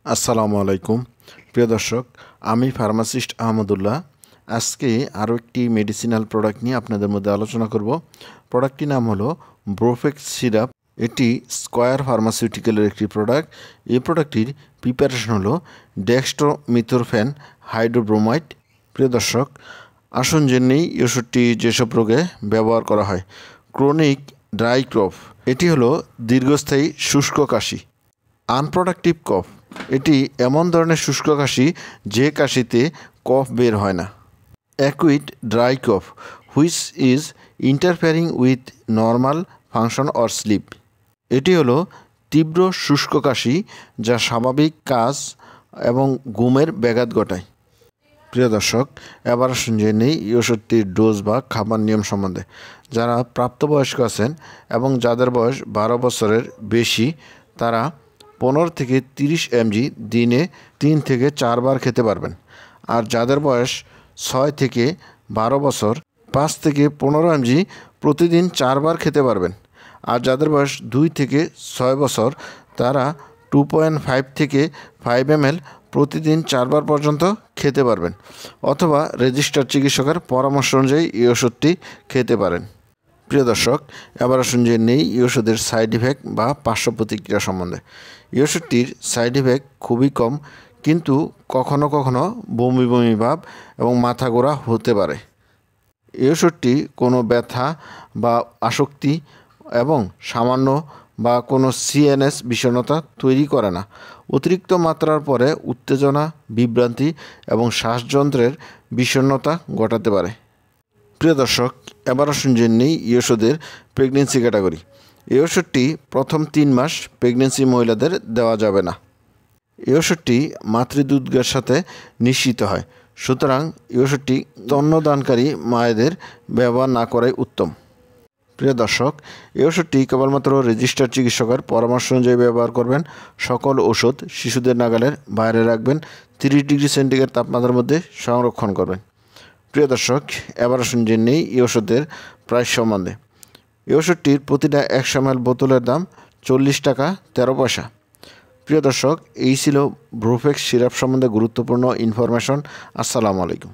আসসালামু আলাইকুম প্রিয় দর্শক, আমি ফার্মাসিস্ট আহমদুল্লাহ। আজকে আরও একটি মেডিসিনাল প্রোডাক্ট নিয়ে আপনাদের মধ্যে আলোচনা করব। প্রোডাক্টটির নাম হলো ব্রোফেক্স সিরাপ। এটি স্কয়ার ফার্মাসিউটিক্যালের একটি প্রোডাক্ট। এই প্রোডাক্টটির প্রিপারেশন হলো ডেক্সট্রোমিথরফেন হাইড্রোব্রোমাইড। প্রিয় দর্শক, আসুন জেনে নেই এই ওষুধটি যেসব রোগে ব্যবহার করা হয়। ক্রনিক ড্রাই কফ, এটি হলো দীর্ঘস্থায়ী শুষ্ক কাশি। আনপ্রোডাক্টিভ কফ, এটি এমন ধরনের শুষ্ক কাশি যে কাশিতে কফ বের হয় না। Acute dry cough which is interfering with normal function or sleep, এটি হলো তীব্র শুষ্ক কাশি যা স্বাভাবিক কাজ এবং ঘুমের ব্যাঘাত ঘটায়। প্রিয় দর্শক, এবার শুনে নেই এই ওষুধটির ডোজ বা খাবার নিয়ম সম্বন্ধে। যারা প্রাপ্তবয়স্ক আছেন এবং যাদের বয়স 12 বছরের বেশি, তারা 15 থেকে 30 mg দিনে 3 থেকে 4 বার খেতে পারবেন। আর যাদের বয়স 6 থেকে 12 বছর, 5 থেকে 15 mg প্রতিদিন 4 বার খেতে পারবেন। আর যাদের বয়স 2 থেকে 6 বছর, তারা 2.5 থেকে 5 ml প্রতিদিন 4 বার পর্যন্ত খেতে পারবেন, অথবা রেজিস্টার্ড চিকিৎসকের পরামর্শ অনুযায়ী এই ওষুধটি খেতে পারেন। প্রিয় দর্শক, এবার আসুন যে নেই এই ওষুধের সাইড ইফেক্ট বা পার্শ্ব প্রতিক্রিয়া সম্বন্ধে। এই ওষুধটির সাইড ইফেক্ট খুবই কম, কিন্তু কখনো কখনো বমি বমি ভাব এবং মাথা ঘোরা হতে পারে। এই ওষুধটি কোনো ব্যথা বা আসক্তি এবং সামান্য বা কোনো সিএনএস বিষণ্ণতা তৈরি করে না। অতিরিক্ত মাত্রার পরে উত্তেজনা, বিভ্রান্তি এবং শ্বাসযন্ত্রের বিষণ্ণতা ঘটাতে পারে। প্রিয় দর্শক, এবার আসুন জেনে নেই এই ওষুধের প্রেগনেন্সি ক্যাটাগরি। এই ওষুধটি প্রথম 3 মাস প্রেগনেন্সি মহিলাদের দেওয়া যাবে না। এই ওষুধটি মাতৃদুগ্ধের সাথে নিশ্চিত হয়, সুতরাং এই ওষুধটি স্তন্যদানকারী মায়েদের ব্যবহার না করাই উত্তম। প্রিয় দর্শক, এই ওষুধটি কেবলমাত্র রেজিস্টার্ড চিকিৎসকের পরামর্শ অনুযায়ী ব্যবহার করবেন। সকল ওষুধ শিশুদের নাগালের বাইরে রাখবেন। 30 ডিগ্রি সেন্টিগ্রেড তাপমাত্রার মধ্যে সংরক্ষণ করবেন। প্রিয় দর্শক, এবার আসুন জেনে নেই এই ওষুধের প্রাইস সম্বন্ধে। এই ওষুধটির প্রতিটা 100 ml বোতলের দাম 40 টাকা 13 পয়সা। প্রিয় দর্শক, এই ছিল ব্রোফেক্স সিরাপ সম্বন্ধে গুরুত্বপূর্ণ ইনফরমেশন। আসসালামু আলাইকুম।